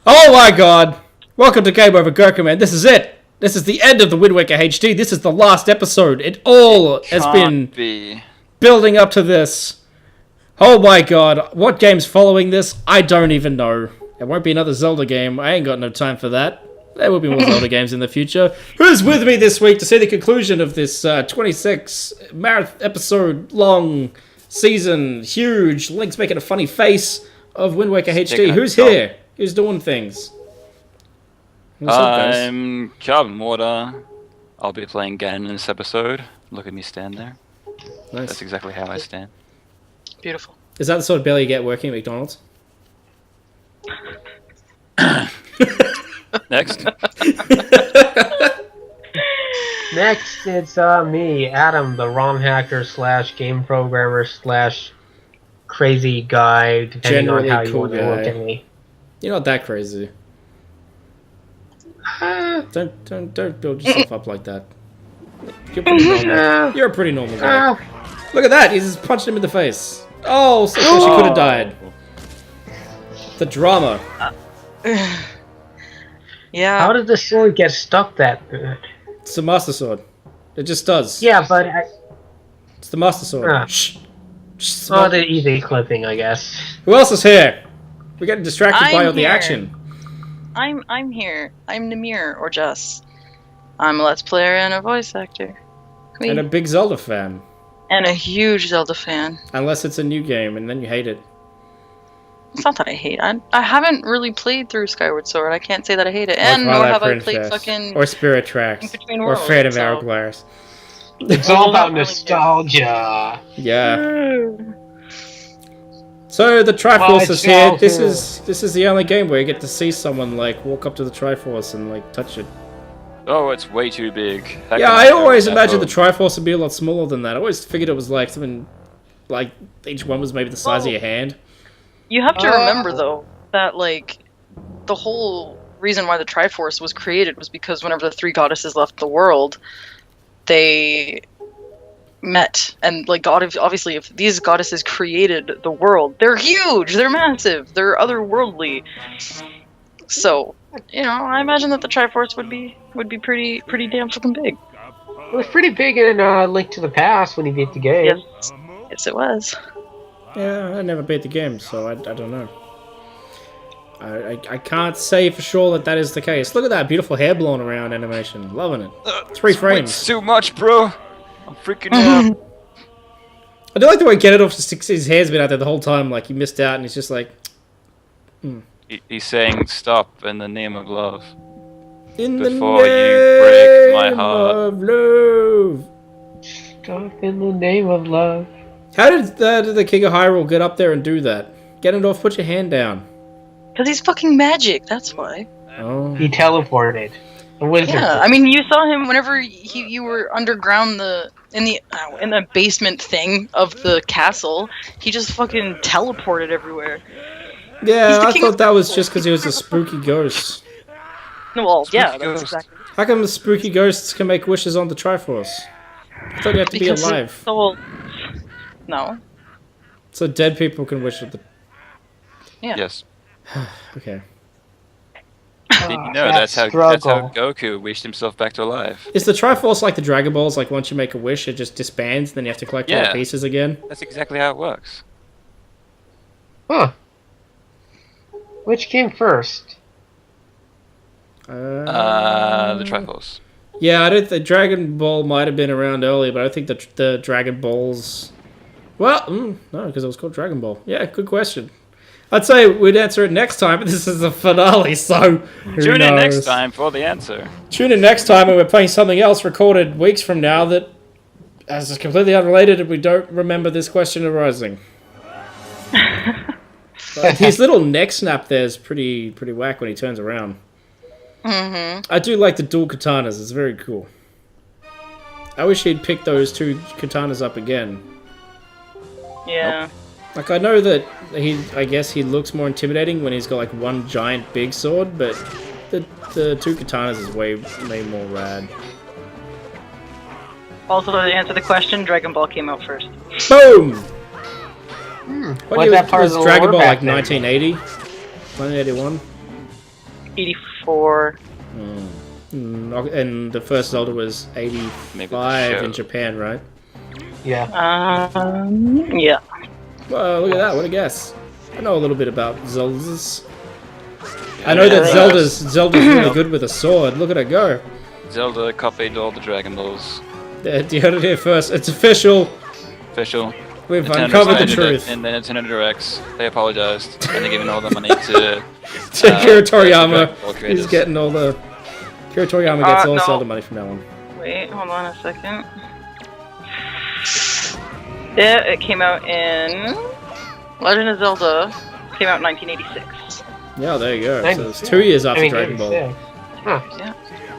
Oh my god! Welcome to Game Over Gerkinman. This is it! This is the end of the Wind Waker HD. This is the last episode. It all has been building up to this. Oh my god. What game's following this? I don't even know. It won't be another Zelda game. I ain't got no time for that. There will be more Zelda games in the future. Who's with me this week to see the conclusion of this 26 episode long season? Huge. Link's making a funny face of Wind Waker HD. Who's here? Who's doing things? I'm Carbon Water. I'll be playing Gannon in this episode. Look at me stand there. Nice. That's exactly how I stand. Beautiful. Is that the sort of belly you get working at McDonald's? Next. Next, it's me, Adam, the ROM hacker / game programmer / crazy guy, depending Generally on how you cool want to look at me. You're not that crazy. Don't build yourself up like that. You're pretty normal. You're a pretty normal guy. Look at that! He just punched him in the face. Oh, so she could have died. The drama. Yeah. How did the sword get stuck that good? It's the Master Sword. It just does. Yeah, but It's the Master Sword. Shh. Oh, the easy clipping, I guess. Who else is here? We're getting distracted by all the action. I'm here. I'm Namir or Jess. I'm a Let's Player and a voice actor. Queen. And a big Zelda fan. And a huge Zelda fan. Unless it's a new game and then you hate it. It's not that I hate it. I haven't really played through Skyward Sword. I can't say that I hate it. And nor have I played fucking... Or Spirit Tracks. Or Phantom Hourglass. It's all about nostalgia. Yeah. So the Triforce is here. This is the only game where you get to see someone like walk up to the Triforce and like touch it. Oh, it's way too big. Yeah, I always imagined the Triforce would be a lot smaller than that. I always figured it was like something like each one was maybe the size of your hand. You have to remember though that like the whole reason why the Triforce was created was because whenever the three goddesses left the world, they met, and like God, obviously if these goddesses created the world, they're huge, they're massive, they're otherworldly. So, you know, I imagine that the Triforce would be pretty damn fucking big. It was pretty big in Link to the Past when he beat the game. Yes, it was. Yeah, I never beat the game, so I don't know. I can't say for sure that is the case. Look at that beautiful hair blowing around animation. Loving it. 3 frames. It's too much, bro. I'm freaking out. I do like the way Gannon just sticks his hair's been out there the whole time, like he missed out, and he's just like... He's saying stop in the name of love. In before the you break my heart. Of love. Stop in the name of love. How did the King of Hyrule get up there and do that? Ganondorf, put your hand down. Because he's fucking magic, that's why. Oh. He teleported. A wizard. Yeah, I mean, you saw him whenever you were underground in the basement thing of the castle. He just fucking teleported everywhere. Yeah, I thought that was just because he was a spooky ghost. Well, yeah, that's exactly. How come the spooky ghosts can make wishes on the Triforce? I thought you had to be alive. No. So dead people can wish at the... Yeah. Yes. Okay. Did you know that's how Goku wished himself back to life? Is the Triforce like the Dragon Balls? Like once you make a wish, it just disbands, then you have to collect all the pieces again? That's exactly how it works. Huh. Which came first? The Triforce. Yeah, the Dragon Ball might have been around earlier, but I think the Dragon Balls... Well, no, because it was called Dragon Ball. Yeah, good question. I'd say we'd answer it next time, but this is the finale, so Tune in next time for the answer. Tune in next time when we're playing something else recorded weeks from now that is completely unrelated and we don't remember this question arising. His little neck snap there is pretty whack when he turns around. I do like the dual katanas, it's very cool. I wish he'd pick those 2 katanas up again. Yeah. Nope. Like, I know that I guess he looks more intimidating when he's got, like, one giant big sword, but the 2 katanas is way more rad. Also, to answer the question, Dragon Ball came out first. Boom! What Was that part of the Dragon Ball, lore like, back then? 1980? 1981? 84. And the first Zelda was 85 in Japan, right? Yeah. Yeah. Well, look at that, what a guess. I know a little bit about Zeldas. I know that Zelda's really good with a sword. Look at her go. Zelda copied all the Dragon Balls. You heard it here first. It's official. Official. We've Nintendo uncovered the stated it truth. in the Nintendo Directs. They apologized, and they're giving all the money to Kira Toriyama. Dragon Ball He's creators. getting all the... Kira Toriyama gets all no. Zelda money from now on. Wait, hold on a second. Yeah, it came out in... Legend of Zelda came out in 1986. Yeah, there you go. So it's 2 years after Dragon Ball. 86. Huh. Yeah.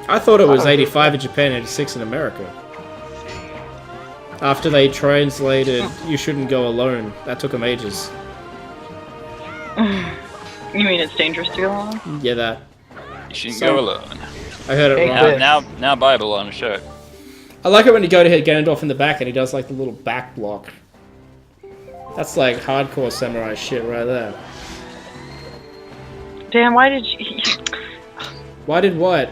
I thought it was 85 in Japan, 86 in America. After they translated You Shouldn't Go Alone. That took them ages. You mean it's dangerous to go alone? Yeah, that. You shouldn't So- go alone. I heard it Hey, wrong. Chris. Now Bible on a shirt. I like it when you go to hit Ganondorf in the back and he does like the little back block. That's like hardcore samurai shit right there. Damn, why did you... Why did what?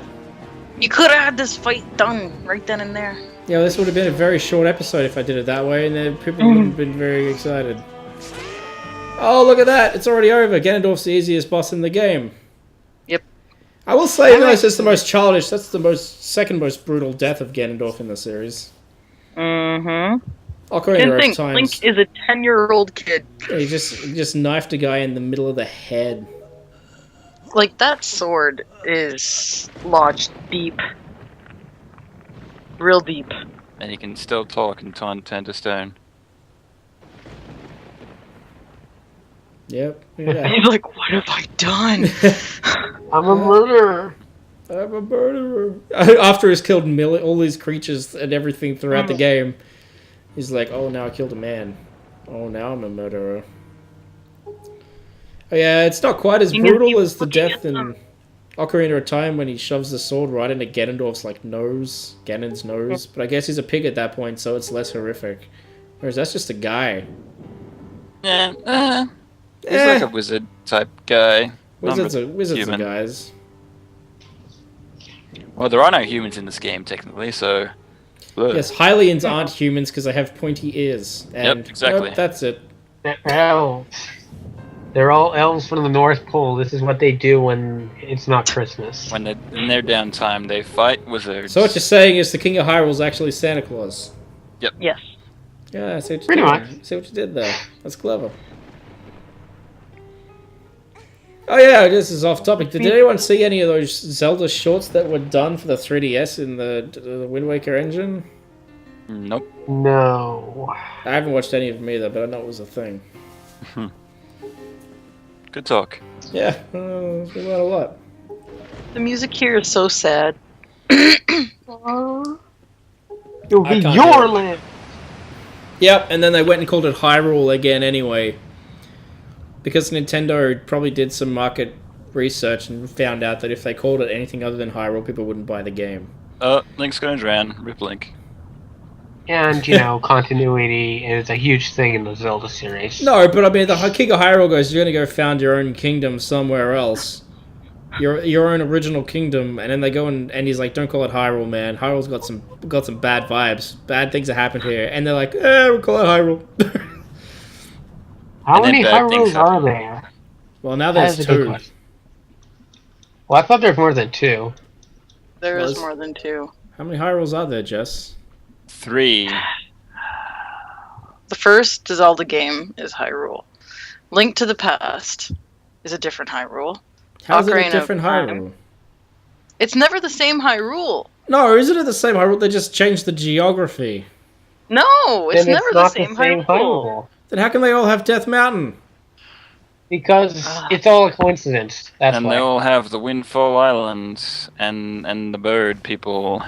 You could have had this fight done right then and there. Yeah, this would have been a very short episode if I did it that way, and then people wouldn't have been very excited. Oh, look at that! It's already over. Ganondorf's the easiest boss in the game. Yep. I will say, no, it's just the most childish. That's the second most brutal death of Ganondorf in the series. Mm-hmm. Ocarina Didn't of think Times. Link is a 10-year-old kid. Yeah, he just knifed a guy in the middle of the head. Like, that sword is lodged deep. Real deep. And he can still talk and turn to stone. Yep. And Yeah. he's like, what have I done? I'm a murderer. I'm a murderer. After he's killed all these creatures and everything throughout the game, he's like, oh, now I killed a man. Oh, now I'm a murderer. Oh, yeah, it's not quite as brutal as the death in Ocarina of Time when he shoves the sword right into Ganondorf's like nose, Ganon's nose. But I guess he's a pig at that point, so it's less horrific. Whereas that's just a guy. Yeah, he's like a wizard type guy. Wizards are human. guys. Well, there are no humans in this game technically, so. Ugh. Yes, Hylians aren't humans because they have pointy ears. And Yep, exactly. Nope, that's it. They're elves. They're all elves from the North Pole. This is what they do when it's not Christmas. When they're in their downtime, they fight wizards. So what you're saying is the King of Hyrule's actually Santa Claus. Yes. Yeah, I see what you Pretty did. much. See what you did there. That's clever. Oh yeah, this is off topic. Did anyone see any of those Zelda shorts that were done for the 3DS in the Wind Waker engine? Nope. No. I haven't watched any of them either, but I know it was a thing. Good talk. Yeah, we learned a lot. The music here is so sad. It'll I be can't your do it. land. Yep, and then they went and called it Hyrule again anyway. Because Nintendo probably did some market research and found out that if they called it anything other than Hyrule, people wouldn't buy the game. Link's gonna drown. Rip Link. And, you know, continuity is a huge thing in the Zelda series. No, but I mean, the King of Hyrule goes, you're going to go found your own kingdom somewhere else. Your own original kingdom, and then they go and he's like, don't call it Hyrule, man. Hyrule's got some bad vibes. Bad things have happened here. And they're like, we'll call it Hyrule. How And then many bad things Hyrules are happen. there? Well, now That there's is a good two. question. Well, I thought there was more than two. There Was- is more than two. How many Hyrules are there, Jess? 3. The first Zelda game is Hyrule. Link to the Past is a different Hyrule. How's it Ocarina a of different Time. Hyrule? It's never the same Hyrule. No, isn't it the same Hyrule? They just changed the geography. No, it's Then never it's the not same, the same Hyrule. Hyrule. Then how can they all have Death Mountain? Because Ah. it's all a coincidence. That's And why. they all have the Windfall Island and the bird people.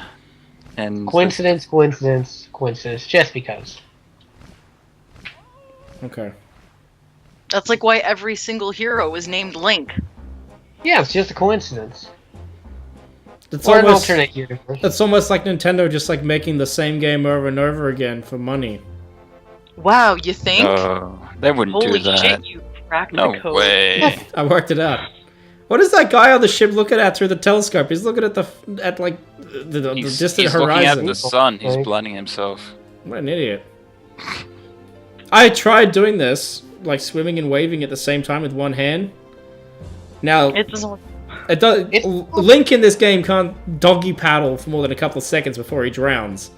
And Coincidence, coincidence, coincidence. Just because. Okay. That's like why every single hero is named Link. Yeah, it's just a coincidence. It's Or an almost, alternate universe. it's almost like Nintendo just like making the same game over and over again for money. Wow, you think? They wouldn't Holy do that. shit, you cracked No the code. way. I worked it out. What is that guy on the ship looking at through the telescope? He's looking at the distant he's horizon. looking at the sun. He's blinding himself. What an idiot. I tried doing this, like swimming and waving at the same time with one hand. Now, It doesn't work. Link in this game can't doggy paddle for more than a couple of seconds before he drowns.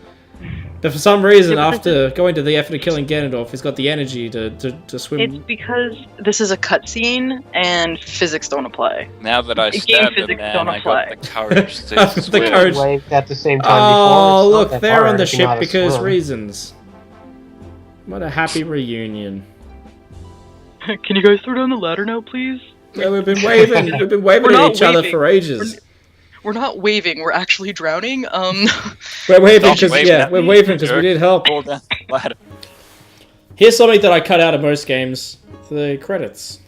But for some reason, after going to the effort of killing Ganondorf, he's got the energy to swim. It's because this is a cutscene and physics don't apply. Now that I Game stabbed him, physics man, don't I apply. got the courage to The swim. courage. Waved at the same time Oh, before. It's not look, that they're on hard the if you know how ship to because swim. reasons. What a happy reunion. Can you guys throw down the ladder now, please? Yeah, we've been waving We're at not each other waving. for ages. We're not waving, we're actually drowning. We're waving Stop because waving at we're me, waving because we jerk. need help. Fall down the ladder. Here's something that I cut out of most games: the credits,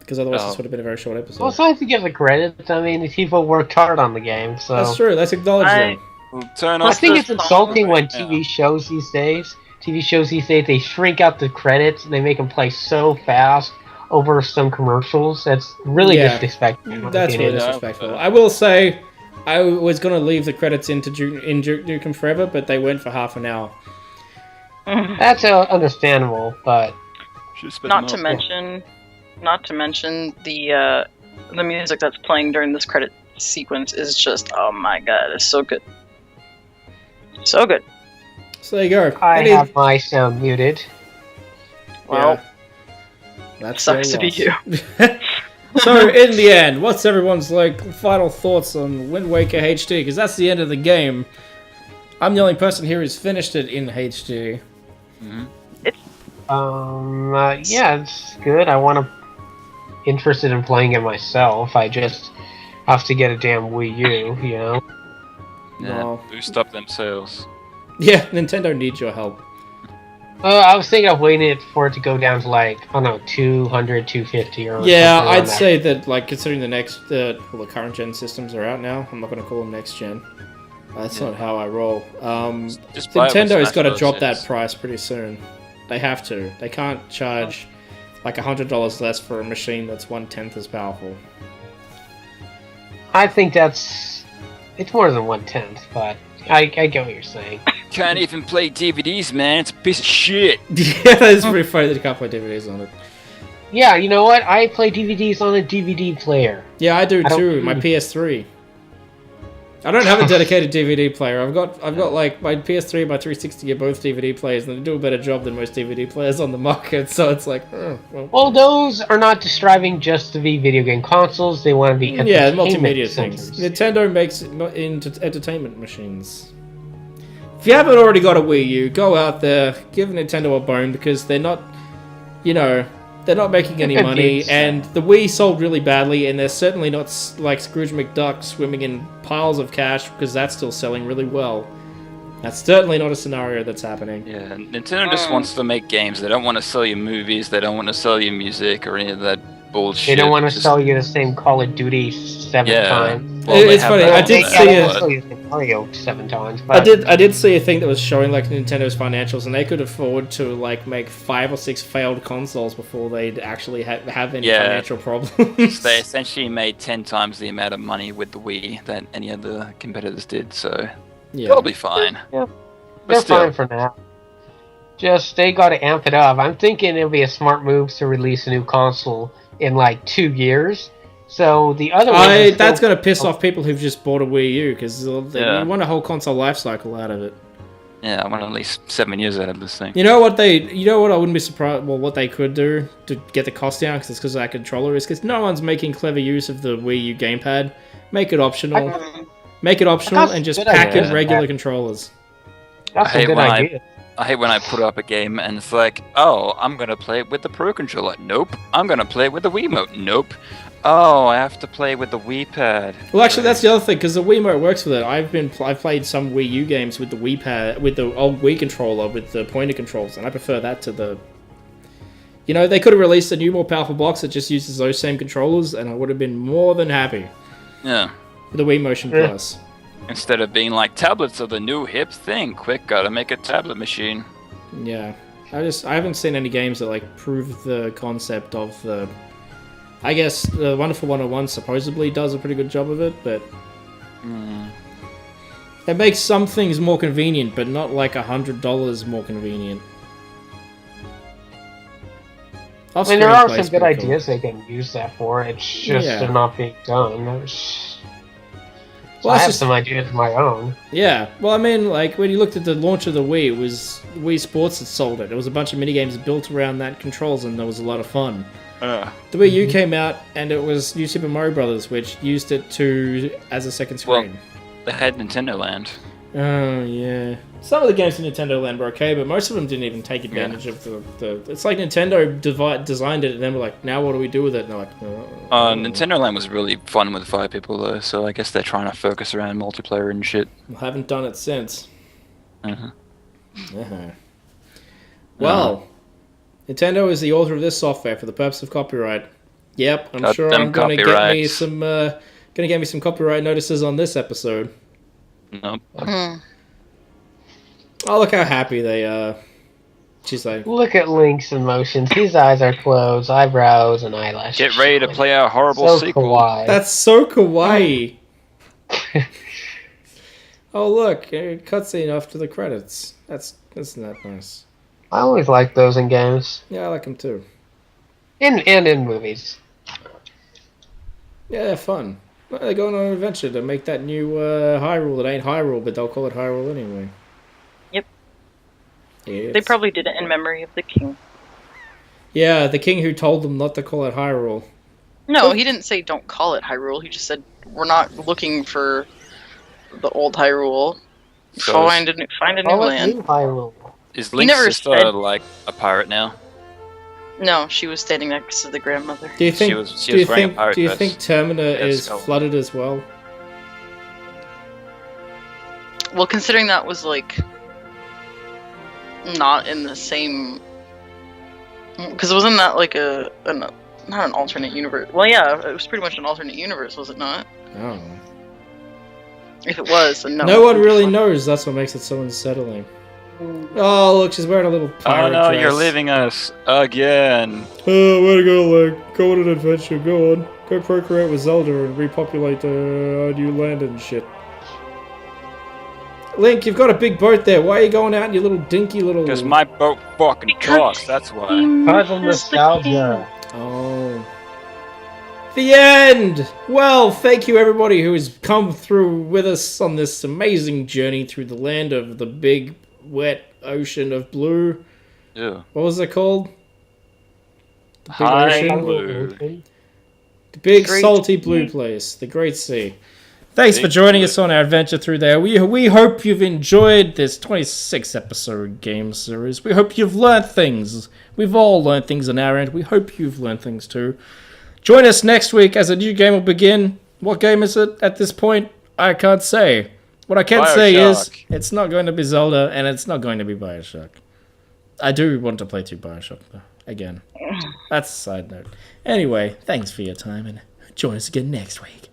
because otherwise Oh. this would have been a very short episode. Well, it's nice to give the credit. I mean, the people worked hard on the game, so. That's true. Let's acknowledge them. We'll turn I off think the it's insulting when right now. TV shows these days, they shrink out the credits and they make them play so fast over some commercials. That's really Yeah. disrespectful. in my That's really opinion. disrespectful. I will say, I was gonna leave the credits in Duke Nukem Forever, but they went for half an hour. That's understandable, but Should've spit not them to out. mention the music that's playing during this credit sequence is just, oh my god, it's so good. So good. So there you go. I Any- have my sound muted. Well, that's sucks your to be loss. you. So in the end, what's everyone's final thoughts on Wind Waker HD? Because that's the end of the game. I'm the only person here who's finished it in HD. Yeah, it's good. I want to interested in playing it myself. I just have to get a damn Wii U, you know. Yeah, No. boost up them sales. Yeah, Nintendo needs your help. I was thinking of waiting for it to go down to like, I don't know, 200, 250 or Yeah, something around I'd that. say that, like, considering the current gen systems are out now, I'm not going to call them next gen. That's not how I roll. Just buy it with Nintendo's Smash got to Bros. drop that hits. price pretty soon. They have to. They can't charge like $100 less for a machine that's 1/10 as powerful. I think it's more than 1/10, but I get what you're saying. Can't even play DVDs, man. It's a piece of shit. Yeah, it's pretty funny that you can't play DVDs on it. Yeah, you know what? I play DVDs on a DVD player. Yeah, I do I don't- too. My PS3. I don't have a dedicated DVD player. I've got like my PS3 and my 360 are both DVD players, and they do a better job than most DVD players on the market. So it's like, well. Well, those are not striving just to be video game consoles. They want to be Yeah, entertainment multimedia centers. things. Nintendo makes it into entertainment machines. If you haven't already got a Wii U, go out there, give Nintendo a bone because they're not, they're not making any Good money, dudes. and the Wii sold really badly, and they're certainly not like Scrooge McDuck swimming in piles of cash because that's still selling really well. That's certainly not a scenario that's happening. Yeah, Nintendo just wants to make games. They don't want to sell you movies. They don't want to sell you music or any of that bullshit. They don't want to Just- sell you the same Call of Duty 7 Yeah. times. Well, It's they have funny, that I on did that, see They it. don't but- sell you the same Mario 7 times. I But did see a thing that was showing like Nintendo's financials, and they could afford to like make 5 or 6 failed consoles before they'd actually have any Yeah. financial problems. They essentially made 10 times the amount of money with the Wii that any other competitors did, so yeah. they'll be fine. Yeah. But they're still, fine for now. Just, they gotta amp it up. I'm thinking it'll be a smart move to release a new console in like 2 years. So the other one is That's still- going to piss off people who've just bought a Wii U because Yeah. you want a whole console life cycle out of it. yeah, I want at least 7 years out of this thing. You know what I wouldn't be surprised. Well, what they could do to get the cost down because of that controller is because no one's making clever use of the Wii U gamepad. Make it optional. Make it optional That's and just a good pack idea. in regular controllers. That's I a hate good when idea. I hate when I put up a game and it's like, oh, I'm gonna play it with the Pro Controller. Nope. I'm gonna play it with the Wiimote. Nope. Oh, I have to play with the Wii Pad. Well, actually, that's the other thing because the Wiimote works with it. I've played some Wii U games with the Wii Pad, with the old Wii controller with the pointer controls, and I prefer that to the. They could have released a new, more powerful box that just uses those same controllers, and I would have been more than happy Yeah. with the Wii Motion Yeah. Plus. Instead of being like, tablets are the new hip thing. Quick, gotta make a tablet machine. Yeah, I haven't seen any games that like prove the concept of the I guess Wonderful 101 supposedly does a pretty good job of it, but it makes some things more convenient, but not like $100 more convenient. I mean, there are some good ideas they can use that for. It's just they're not being done. So I have some ideas of my own. Yeah, well, I mean, like, when you looked at the launch of the Wii, it was Wii Sports that sold it. There was a bunch of minigames built around that controls, and there was a lot of fun. The Wii U came out, and it was New Super Mario Brothers, which used it as a second screen. Well, they had Nintendo Land. Oh, yeah. Some of the games in Nintendo Land were okay, but most of them didn't even take advantage of the... It's like Nintendo designed it, and then we're like, now what do we do with it? And they're like... Nintendo Land was really fun with 5 people, though, so I guess they're trying to focus around multiplayer and shit. I haven't done it since. Well, Nintendo is the author of this software for the purpose of copyright. Yep, I'm sure I'm going to get me some... going to get me some copyright notices on this episode. Nope. Oh, look how happy they are. She's like... Look at Link's emotions. His eyes are closed, eyebrows, and eyelashes. Get ready to play our horrible sequel. Kawaii. That's so kawaii. Oh, look. Cutscene after the credits. That's not nice. I always like those in games. Yeah, I like them too. And in movies. Yeah, they're fun. Well, they're going on an adventure to make that new Hyrule that ain't Hyrule, but they'll call it Hyrule anyway. Yep. Yes. They probably did it in memory of the king. Yeah, the king who told them not to call it Hyrule. No, he didn't say don't call it Hyrule. He just said we're not looking for the old Hyrule. Find a new land. Hyrule. Is Link's sister like a pirate now? No, she was standing next to the grandmother. Do you think? She was wearing a pirate do you dress. think Termina is skull. flooded as well? Well, considering that was like not in the same, because wasn't that like not an alternate universe? Well, yeah, it was pretty much an alternate universe, was it not? Oh. If it was, then no. No one really knows. That's what makes it so unsettling. Oh, look, she's wearing a little pirate Oh no, dress. you're leaving us again. Oh, way to go, Link. Go on an adventure. Go on. Go procreate with Zelda and repopulate our new land and shit. Link, you've got a big boat there. Why are you going out in your little dinky little... Because my boat fucking talks, that's why. Puzzle nostalgia. Oh. The end! Well, thank you everybody who has come through with us on this amazing journey through the land of the big, wet ocean of blue. Yeah. What was it called? The big High ocean? blue. The big Great salty blue place. The Great Sea. Thanks for joining us on our adventure through there. We hope you've enjoyed this 26 episode game series. We hope you've learned things. We've all learned things on our end. We hope you've learned things too. Join us next week as a new game will begin. What game is it at this point? I can't say. What I can say is it's not going to be Zelda and it's not going to be Bioshock. I do want to play 2 Bioshock though. Again. That's a side note. Anyway, thanks for your time and join us again next week.